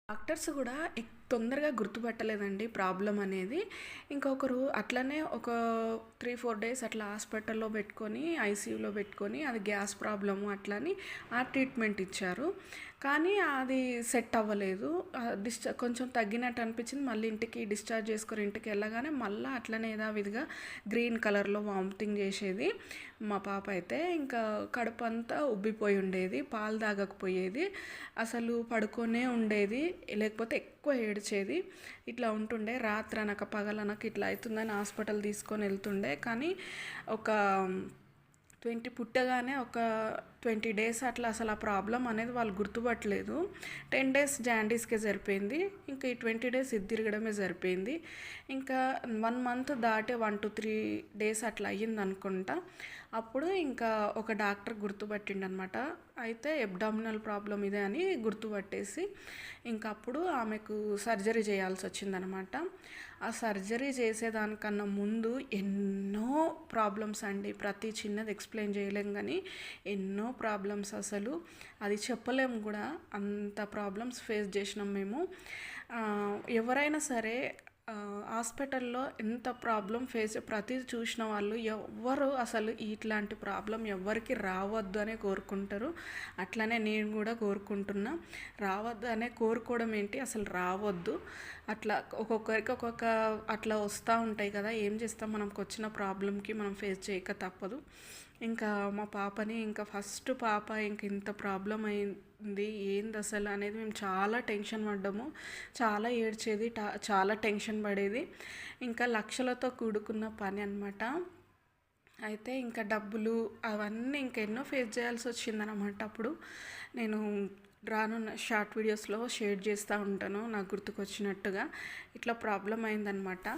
Doctors కూడా తొందరగా గుర్తుపట్టలేదండి problem అనేది. ఇంకొకరు అట్లనే ఒక 3-4 డేస్ అట్లా హాస్పిటల్లో పెట్టుకొని ఐసీయూలో పెట్టుకొని అది గ్యాస్ ప్రాబ్లము అట్లని ఆ ట్రీట్మెంట్ ఇచ్చారు. కానీ అది సెట్ అవ్వలేదు. కొంచెం తగ్గినట్టు అనిపించింది. మళ్ళీ ఇంటికి డిశ్చార్జ్ చేసుకొని ఇంటికి వెళ్ళగానే మళ్ళీ అట్లనే యథావిధిగా గ్రీన్ కలర్లో వామిటింగ్ చేసేది. మా పాప అయితే ఇంకా కడుపు అంతా ఉబ్బిపోయి ఉండేది, పాలు తాగకపోయేది, అసలు పడుకొనే ఉండేది, లేకపోతే ఎక్కువ ఏడ్చేది. ఇట్లా ఉంటుండే. రాత్రనక పగలనక ఇట్లా అవుతుందని హాస్పిటల్ తీసుకొని వెళ్తుండే. కానీ ఒక పుట్టగానే ఒక 20 డేస్ అట్లా అసలు ఆ ప్రాబ్లం అనేది వాళ్ళు గుర్తుపట్టలేదు. 10 డేస్ జాండీస్కే సరిపోయింది. ఇంకా ఈ 20 డేస్ ఇది తిరగడమే సరిపోయింది. ఇంకా 1 మంత్ దాటే 1-3 డేస్ అట్లా అయ్యింది అనుకుంటా. అప్పుడు ఇంకా ఒక డాక్టర్ గుర్తుపట్టిండనమాట. అయితే అబ్డామినల్ ప్రాబ్లం ఇదే అని గుర్తుపట్టేసి ఇంకా అప్పుడు ఆమెకు సర్జరీ చేయాల్సి వచ్చిందనమాట. ఆ సర్జరీ చేసేదానికన్నా ముందు ఎన్నో ప్రాబ్లమ్స్ అండి. ప్రతి చిన్నది ఎక్స్ప్లెయిన్ చేయలేం, కానీ ఎన్నో ప్రాబ్లమ్స్, అసలు అది చెప్పలేము కూడా. అంత ప్రాబ్లమ్స్ ఫేస్ చేసినాం మేము. ఎవరైనా సరే హాస్పిటల్లో ఎంత ప్రాబ్లం ప్రతిది చూసిన వాళ్ళు ఎవ్వరు అసలు ఇట్లాంటి ప్రాబ్లం ఎవ్వరికి రావద్దు అనే కోరుకుంటారు. అట్లనే నేను కూడా కోరుకుంటున్నా. రావద్దు అనే కోరుకోవడం ఏంటి, అసలు రావద్దు. అట్లా ఒక్కొక్కరికి ఒక్కొక్క అట్లా వస్తూ ఉంటాయి కదా. ఏం చేస్తాం, మనకు వచ్చిన ప్రాబ్లంకి మనం ఫేస్ చేయక తప్పదు. ఇంకా మా పాపని ఇంకా ఫస్ట్ పాప ఇంక ఇంత ప్రాబ్లం అయింది ఏంది అసలు అనేది మేము చాలా టెన్షన్ పడ్డాము. చాలా ఏడ్చేది, చాలా టెన్షన్ పడేది. ఇంకా లక్షలతో కూడుకున్న పని అనమాట. అయితే ఇంకా డబ్బులు అవన్నీ ఇంకెన్నో ఫేస్ చేయాల్సి వచ్చిందనమాట. అప్పుడు నేను రానున్న షార్ట్ వీడియోస్లో షేర్ చేస్తూ ఉంటాను నాకు గుర్తుకొచ్చినట్టుగా. ఇట్లా ప్రాబ్లం అయిందనమాట.